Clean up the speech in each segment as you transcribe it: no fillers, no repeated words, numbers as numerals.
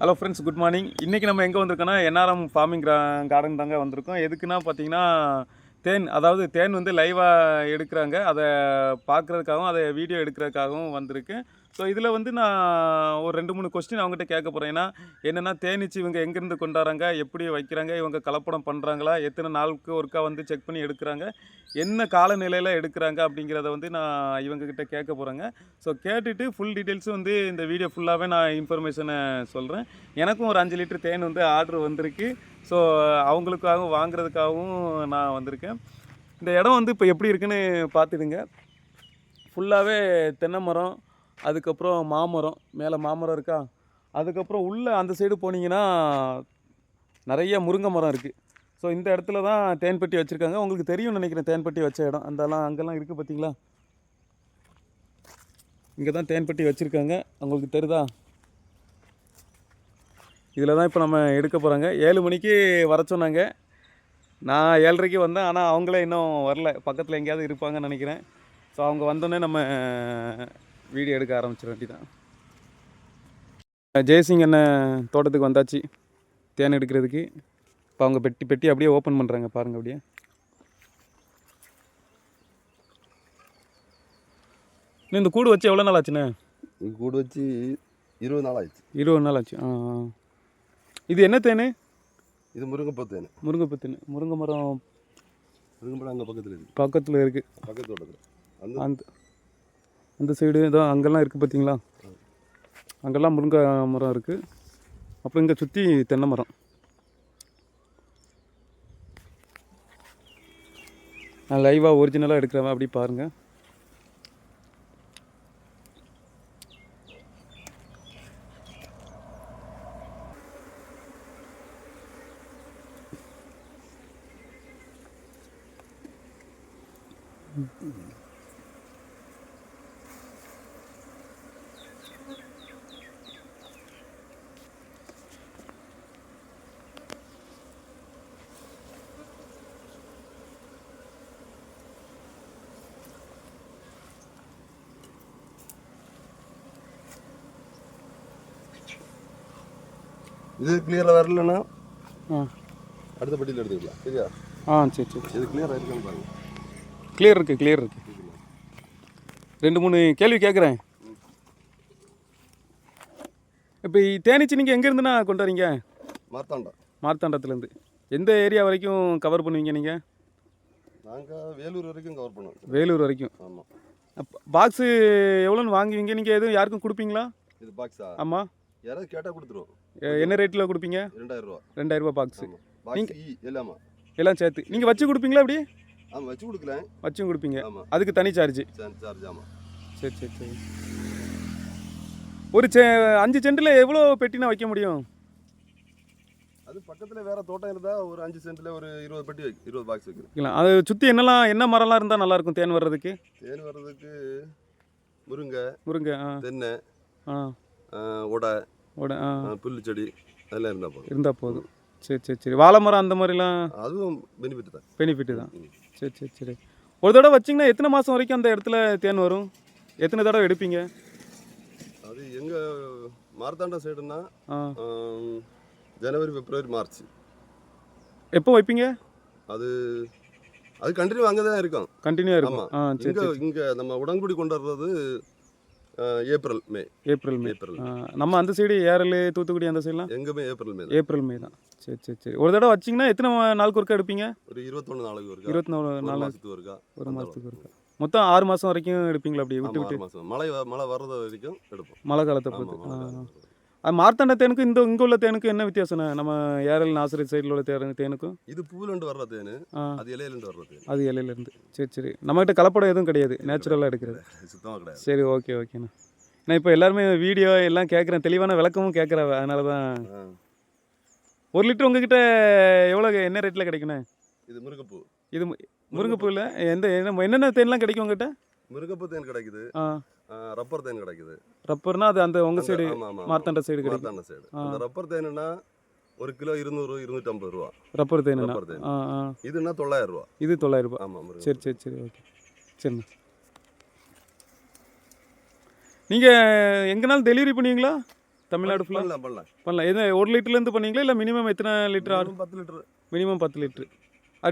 Hello friends, good morning. இன்றைக்கி நம்ம எங்கே வந்திருக்கோன்னா என்ஆர்எம் ஃபார்மிங் கார்டன் தாங்க வந்திருக்கோம். எதுக்குன்னா பார்த்தீங்கன்னா தேன் வந்து லைவாக எடுக்கிறாங்க. அதை பார்க்குறதுக்காகவும் அதை வீடியோ எடுக்கிறதுக்காகவும் வந்திருக்கேன். ஸோ இதில் வந்து நான் ஒரு 2-3 கொஸ்டின் அவங்ககிட்ட கேட்க போகிறேன். ஏன்னா என்னென்னா தேனீச்சு இவங்க எங்கேருந்து கொண்டாடுறாங்க, எப்படி வைக்கிறாங்க, இவங்க கலப்படம் பண்ணுறாங்களா, எத்தனை நாளுக்கு ஒருக்கா வந்து செக் பண்ணி எடுக்கிறாங்க, என்ன காலநிலையில் எடுக்கிறாங்க அப்படிங்கிறத வந்து நான் இவங்ககிட்ட கேட்க போகிறேங்க. ஸோ கேட்டுட்டு ஃபுல் டீட்டெயில்ஸும் வந்து இந்த வீடியோ ஃபுல்லாகவே நான் இன்ஃபர்மேஷனை சொல்கிறேன். எனக்கும் ஒரு 5 லிட்டர் தேன் வந்து ஆர்டர் வந்திருக்கு. ஸோ அவங்களுக்காகவும் வாங்குறதுக்காகவும் நான் வந்திருக்கேன். இந்த இடம் வந்து இப்போ எப்படி இருக்குன்னு பார்த்துடுங்க. ஃபுல்லாகவே தென்னை மரம், அதுக்கப்புறம் மாமரம், மேலே மாமரம் இருக்கா, அதுக்கப்புறம் உள்ளே அந்த சைடு போனீங்கன்னா நிறைய முருங்கை மரம் இருக்குது. ஸோ இந்த இடத்துல தான் தேன்பெட்டி வச்சுருக்காங்க. உங்களுக்கு தெரியும்னு நினைக்கிறேன் தேன்பெட்டி வச்ச இடம். அங்கெல்லாம் இருக்குது பார்த்தீங்களா, இங்கே தான் தேன்பெட்டி வச்சுருக்காங்க. உங்களுக்கு தெரியுதா? இதில் தான் இப்போ நம்ம எடுக்க போகிறாங்க. 7 மணிக்கு வர சொன்னாங்க. நான் 7:30க்கு வந்தேன். ஆனால் அவங்களே இன்னும் வரல, பக்கத்தில் எங்கேயாவது இருப்பாங்கன்னு நினைக்கிறேன். ஸோ அவங்க வந்தோடனே நம்ம வீடியோ எடுக்க ஆரம்பிச்சிட வேண்டியதான். ஜெயசிங் அண்ணன் தோட்டத்துக்கு வந்தாச்சு தேன் எடுக்கிறதுக்கு. இப்போ அவங்க பெட்டி அப்படியே ஓப்பன் பண்ணுறாங்க பாருங்கள். அப்படியே இந்த கூடு வச்சு எவ்வளோ நாள் ஆச்சுண்ணே? கூடு வச்சு 20 நாள் ஆச்சு. 20 நாள் ஆச்சு. இது என்ன தேன்? இது முருங்கைப்பூ தேன். முருங்கைப்பூ தேன். முருங்கை மரம் அங்கே பக்கத்தில் இருக்குது. பக்கத்தில் இருக்குது. பக்கத்தோட்டத்தில் அந்த சைடு தான் அங்கெல்லாம் இருக்குது பார்த்தீங்களா, அங்கெல்லாம் முருங்கை மரம் இருக்குது. அப்புறம் இங்கே சுற்றி தென்னை மரம். நான் லைவாக ஒரிஜினலாக எடுக்கிறவன் அப்படி பாருங்கள். இது கிளியராக வரலன்னா அடுத்த பட்டியில் எடுத்துக்கலாம். சரியா? சரி. இது கிளியராக இருக்குன்னு பாருங்கள். கிளியர் இருக்குது. 2-3 கேள்வி கேட்குறேன். இப்போ தேனீச்சு நீங்கள் எங்கேருந்துண்ணா கொண்டு வரீங்க? மார்த்தாண்டத்துலேருந்து. எந்த ஏரியா வரைக்கும் கவர் பண்ணுவீங்க நீங்கள்? நாங்கள் வேலூர் வரைக்கும் கவர் பண்ணுவோம். வேலூர் வரைக்கும்? ஆமாம். பாக்ஸு எவ்வளோன்னு வாங்குவீங்க நீங்கள்? எதுவும் யாருக்கும் கொடுப்பீங்களா? இது பாக்ஸா? ஆமாம். யாராவது கேட்டால் கொடுத்துருவோம். என்ன ரேட்டில் கொடுப்பீங்க? 2000 ரூபா பாக்ஸு. நீங்கள் எல்லாம் சேர்த்து நீங்கள் வச்சு கொடுப்பீங்களா? அப்படி வச்சு கொடுக்கலாம். வச்சும் கொடுப்பீங்க. அதுக்கு தனி சார்ஜ்? ஆமாம். சரி. ஒரு 5 சென்டில் எவ்வளோ பெட்டினா வைக்க முடியும்? அது பக்கத்தில் வேறு தோட்டம் இருந்தால் ஒரு 5 சென்டில் ஒரு 20 பெட்டி 20 பாக்ஸ் வைக்கலாம். அதை சுற்றி என்ன மரம்லாம் இருந்தால் நல்லாயிருக்கும் தேன் வர்றதுக்கு? முருங்கை, தென்னை, உடை, புல்லு செடி அதெல்லாம் இருந்தால் போதும். சரி. வாழை மரம் அந்த மாதிரிலாம்? அதுவும் பெனிஃபிட்டு தான். சரி. ஒரு தடவை வச்சிங்கன்னா எத்தனை மாதம் வரைக்கும் அந்த இடத்துல தேன் வரும்? எத்தனை தடவை எடுப்பீங்க? அது எங்கள் மார்த்தாண்டம் சைடுன்னா ஜனவரி, பிப்ரவரி, மார்ச். எப்போ வைப்பீங்க? அது கண்டினியூ அங்கே தான் இருக்கும். கண்டினியூ இருக்கும். இங்கே நம்ம உடன்குடி கொண்டு வர்றது ஏப்ரல் மே. நம்ம அந்த சைடு ஏரல், தூத்துக்குடி அந்த சைடுலாம் எங்கேயுமே ஏப்ரல் மே தான். சரி. ஒரு தடவை வச்சிங்கன்னா எத்தனை நாளுக்கு ஒருக்கா எடுப்பீங்க? ஒரு 21 நாளுக்கு ஒருக்கா. 24 மாதத்துக்கு ஒருக்கா. ஒரு மாதத்துக்கு ஒருக்கா. மொத்தம் 6 மாதம் வரைக்கும் எடுப்பீங்களா? அப்படியே விட்டு மழை வர்றது வரைக்கும் எடுப்போம். மழை காலத்தை பொறுத்து. அது மார்த்தாண்ட தேனுக்கும் இங்கே உள்ள தேனுக்கும் என்ன வித்தியாசம்னா? நம்ம ஏரல் நாசரி சைடில் உள்ள தேனுக்கும்? இது பூவிலேருந்து வர்ற தேன், அது இலையிலேருந்து வர்ற தேன். அது இலையிலேருந்து. சரி. நம்மகிட்ட கலப்படம் எதுவும் கிடையாது, நேச்சுரலாக எடுக்கிறது. சுத்தமாக கிடையாது. சரி, ஓகேண்ணா. நான் இப்போ எல்லாருமே வீடியோ எல்லாம் கேட்குறேன், தெளிவான விளக்கமும் கேட்குறேன். அதனால தான் 1 லிட்டர் உங்ககிட்ட என்ன ரேட்டில் கிடைக்குண்ணே? இது முருங்கைப்பூ. இது முருங்கைப்பூ இல்லை, என்னென்ன தேன்லாம் கிடைக்கும் உங்ககிட்ட? முருங்கைப்பூ தேன் கிடைக்குது, ரப்பர் தேன் கிடைக்குது. ரப்பர்னா அது அந்த உங்கள் சைடு மார்த்தாண்ட சைடு கிடைக்கும். மார்த்தாண்ட சைடு அந்த ரப்பர் தேனுன்னா 1 கிலோ 200, 250 ரூபா. ரப்பர் தேன். இதுன்னா 900 ரூபா. இது 900 ரூபா. ஆமாம். சரி. ஓகே. சரிண்ணா. நீங்கள் எங்கேனாலும் டெலிவரி பண்ணுவீங்களா தமிழ்நாடு ஃபுல்லாக பண்ணலாம். பண்ணலாம். எது 1 லிட்டர்லேருந்து பண்ணீங்களா இல்லை மினிமம் எத்தனை litre order? 10 litre. Minimum 10 litre.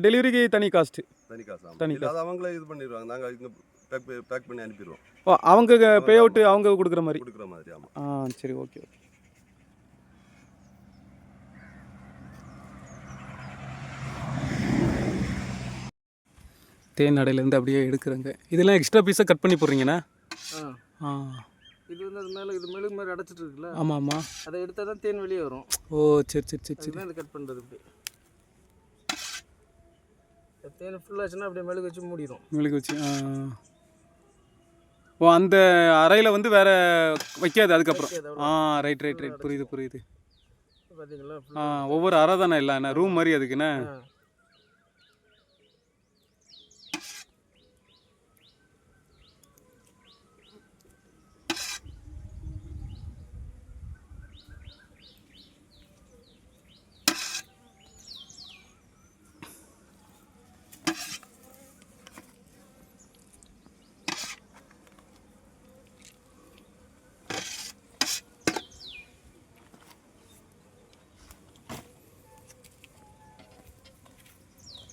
டெலிவரிக்கு தனி காஸ்ட்டு? தனி காசு. தனி இல்லை அது அவங்களே இது பண்ணிடுவாங்க, நாங்கள் இங்கே பேக் பண்ணி அனுப்பிடுவோம். ஓ, அவங்க பே அவுட்டு அவங்க கொடுக்குற மாதிரி? கொடுக்குற மாதிரி, ஆமாம். சரி, ஓகே. தேன் நடையிலேருந்து அப்படியே எடுக்கிறேங்க. இதெல்லாம் எக்ஸ்ட்ரா பீஸாக கட் பண்ணி போடுறீங்கண்ணா? இது வந்து அது மேலே இது மெழுகு மாதிரி அடைச்சிட்டு இருக்குல்ல. ஆமாம். அதை எடுத்தால் தான் தேன் வெளியே வரும். ஓ, சரி. இது கட் பண்ணுறது இப்படி தேன் ஃபுல்லாச்சுன்னா அப்படியே மெழுகு வச்சு மூடிடும். மெழுகு வச்சு ஓ, அந்த அறையில் வந்து வேறு வைக்காது அதுக்கப்புறம்? ரைட். புரியுது. பார்த்தீங்களா? ஒவ்வொரு அறை தானே இல்லைண்ணா, ரூம் மாதிரி அதுக்குண்ணே?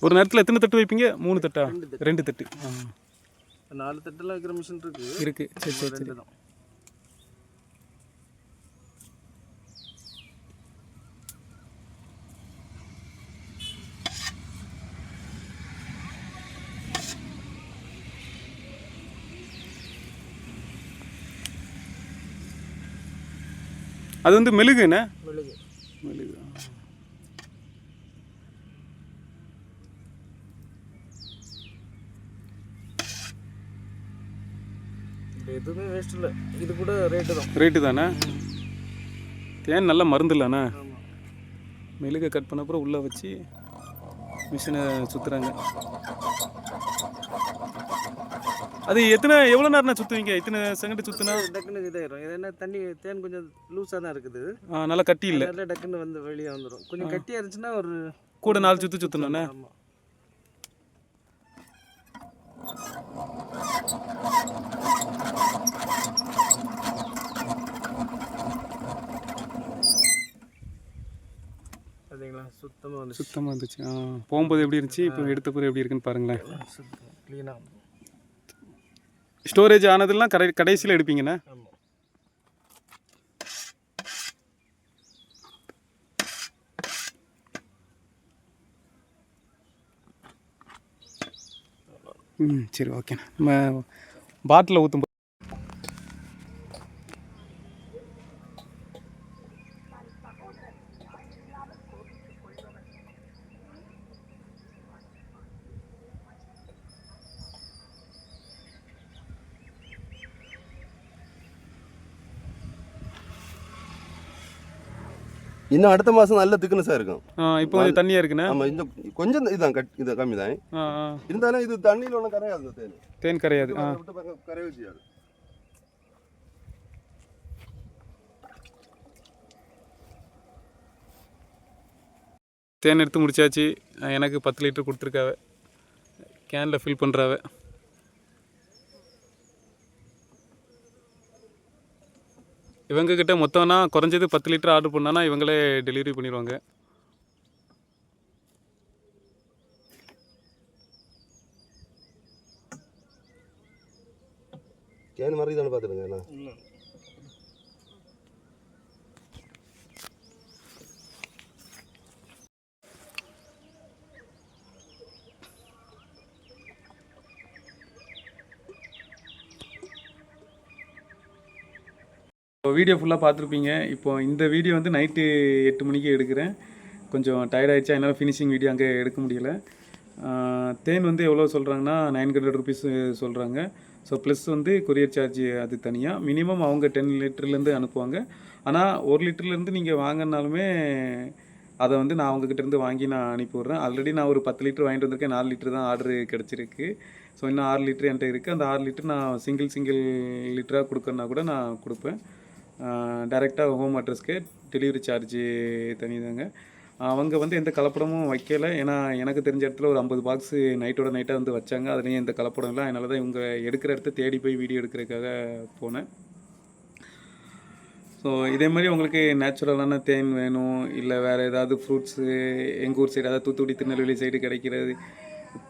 ஒரு நேரத்தில் எத்தனை தட்டு வைப்பீங்க? 3 தட்டா? 2 தட்டு. 4 தட்டுலாம் வைக்கிற மிஷின் இருக்கு. சரி. தான். அது வந்து மெழுகுண்ணே? மெழுகு. எதுவுமே வேஸ்ட் இல்லை. இது கூட ரேட்டு தானே? தேன் நல்ல மருந்து இல்லைண்ணா? ஆமாம். மெழுகை கட் பண்ண அப்புறம் உள்ளே வச்சு மிஷினை சுற்றுறாங்க. அது எவ்வளோ நேரம்னா சுற்றுவீங்க? இத்தனை செகண்ட் சுற்றுனா டக்குன்னு இதாயிரும். இது என்ன தண்ணி தேன் கொஞ்சம் லூஸாக தான் இருக்குது. நல்லா கட்டி இல்லை? நல்லா டக்குன்னு வந்து வெளியே வந்துடும். கொஞ்சம் கட்டியாக இருந்துச்சுன்னா ஒரு கூட 4 சுற்று சுற்றணுண்ணே? ஆமாம். பார்த்தீங்களா? சுத்தமாக வந்துச்சு. போகும்போது எப்படி இருந்துச்சு, இப்போ எடுத்த போது எப்படி இருக்குன்னு பாருங்களேன். க்ளீனாக. ஸ்டோரேஜ் ஆனதெல்லாம் கடைசியில் எடுப்பீங்கண்ணா? ஆமாம். சரி, ஓகேண்ணா. நம்ம பாட்டிலில் ஊற்றும். இன்னும் அடுத்த மாதம் நல்ல திக்னஸாக இருக்கும். இப்போ கொஞ்சம் தண்ணியாக இருக்குண்ணே? ஆமாம், இந்த கொஞ்சம் இதுதான் இது கம்மி தான். இருந்தாலும் இது தண்ணியில் ஒன்றும் கரையாது. தேன் கரையாது. கரையவே செய்யாது. தேன் எடுத்து முடிச்சாச்சு. எனக்கு 10 லிட்டர் கொடுத்துருக்காவ, கேனில் ஃபில் பண்ணுறாவ. இவங்கக்கிட்ட மொத்தம்னா குறைஞ்சது 10 லிட்டர் ஆர்டர் பண்ணானா இவங்களே டெலிவரி பண்ணிடுவாங்க. கேன் மாதிரி தானே பார்த்துடுங்க. வீடியோ ஃபுல்லாக பார்த்துருப்பீங்க. இப்போ இந்த வீடியோ வந்து நைட்டு 8 மணிக்கு எடுக்கிறேன். கொஞ்சம் டயர்ட் ஆகிடுச்சா, என்னால் ஃபினிஷிங் வீடியோ அங்கே எடுக்க முடியல. தேன் வந்து எவ்வளோ சொல்கிறாங்கன்னா 900 ருபீஸ் சொல்கிறாங்க. ஸோ ப்ளஸ் வந்து கொரியர் சார்ஜ் அது தனியாக. மினிமம் அவங்க 10 லிட்டர்லேருந்து அனுப்புவாங்க. ஆனால் 1 லிட்டர்லேருந்து நீங்கள் வாங்கினாலுமே அதை வந்து நான் அவங்கக்கிட்டேருந்து வாங்கி நான் அனுப்பி விட்றேன். ஆல்ரெடி நான் ஒரு 10 லிட்டர் வாங்கிட்டு வந்திருக்கேன். 4 லிட்டர் தான் ஆர்டரு கிடச்சிருக்கு. ஸோ இன்னும் 6 லிட்டர் என்கிட்ட இருக்குது. அந்த 6 லிட்டர் நான் சிங்கிள் லிட்டராக கொடுக்கறனா கூட நான் கொடுப்பேன். டைரெக்டாக ஹோம் அட்ரஸ்க்கு. டெலிவரி சார்ஜு தனி தாங்க. அவங்க வந்து எந்த கலப்படமும் வைக்கலை. ஏன்னா எனக்கு தெரிஞ்ச இடத்துல ஒரு 50 பாக்ஸு நைட்டோட நைட்டாக வந்து வச்சாங்க. அதுலேயும் எந்த கலப்படம் இல்லை. அதனால தான் இவங்க எடுக்கிற இடத்த தேடி போய் வீடியோ எடுக்கிறதுக்காக போனேன். ஸோ இதே மாதிரி உங்களுக்கு நேச்சுரலான தேன் வேணும், இல்லை வேறு ஏதாவது ஃப்ரூட்ஸு எங்கள் ஊர் சைடு, அதாவது தூத்துக்குடி திருநெல்வேலி சைடு கிடைக்கிறது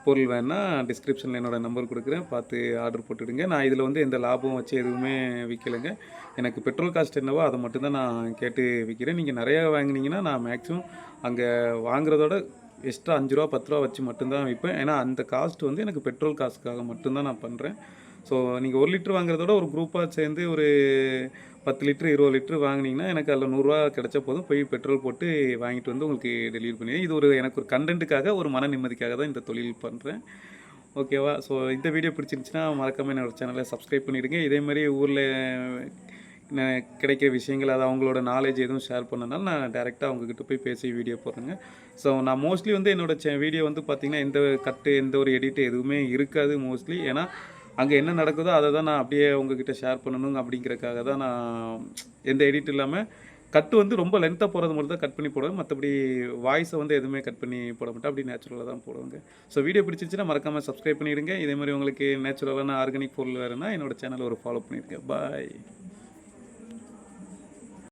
பொருள் வேணா டிஸ்கிரிப்ஷனில் என்னோடய நம்பர் கொடுக்குறேன், பார்த்து ஆர்டர் போட்டுவிடுங்க. நான் இதில் வந்து எந்த லாபம் வச்சு எதுவுமே விற்கலைங்க. எனக்கு பெட்ரோல் காஸ்ட் என்னவோ அதை மட்டும்தான் நான் கேட்டு விற்கிறேன். நீங்கள் நிறையா வாங்கினீங்கன்னா நான் மேக்ஸிமம் அங்கே வாங்குறதோட எக்ஸ்ட்ரா 5 ரூபா 10 ரூபா வச்சு மட்டும்தான் விற்பேன். ஏன்னா அந்த காஸ்ட் வந்து எனக்கு பெட்ரோல் காசுக்காக மட்டும்தான் நான் பண்ணுறேன். ஸோ நீங்கள் 1 லிட்டர் வாங்குறதோட ஒரு குரூப்பாக சேர்ந்து ஒரு 10 லிட்டர் 20 லிட்டர் வாங்கினீங்கன்னா எனக்கு அதில் 100 ரூபா கிடைச்சா போதும். போய் பெட்ரோல் போட்டு வாங்கிட்டு வந்து உங்களுக்கு டெலிவரி பண்ணிடுவேன். இது எனக்கு ஒரு கண்டென்ட்டுக்காக, ஒரு மன நிம்மதிக்காக தான் இந்த தொழில் பண்ணுறேன். ஓகேவா? ஸோ இந்த வீடியோ பிடிச்சிருந்துச்சுன்னா மறக்காமல் என்னோட சேனலை சப்ஸ்கிரைப் பண்ணிவிடுங்க. இதேமாதிரி ஊரில் கிடைக்கிற விஷயங்கள், அது அவங்களோட நாலேஜ் எதுவும் ஷேர் பண்ணனால நான் டேரெக்டாக அவங்கக்கிட்ட போய் பேசி வீடியோ போடுறேங்க. ஸோ நான் மோஸ்ட்லி வந்து என்னோடய வீடியோ வந்து பார்த்திங்கன்னா எந்த கட்டு, எந்த ஒரு எடிட்டு எதுவுமே இருக்காது மோஸ்ட்லி. ஏன்னா அங்கே என்ன நடக்குதோ அதை தான் நான் அப்படியே உங்ககிட்ட ஷேர் பண்ணணும் அப்படிங்கிறக்காக தான் நான் எந்த எடிட் இல்லாமல் கட்டு வந்து ரொம்ப லென்த்தாக போகிறது மட்டும் தான் கட் பண்ணி போடுவேன். மற்றபடி வாய்ஸை வந்து எதுவுமே கட் பண்ணி போட மாட்டேன், அப்படி நேச்சுரலாக தான் போடுவாங்க. ஸோ வீடியோ பிடிச்சிருச்சுன்னா மறக்காமல் சப்ஸ்கிரைப் பண்ணிடுங்க. இதே மாதிரி உங்களுக்கு நேச்சுரலான ஆர்கானிக் பொருள் வேறுனா என்னோடய சேனலை ஒரு ஃபாலோ பண்ணிடுங்க. பாய்.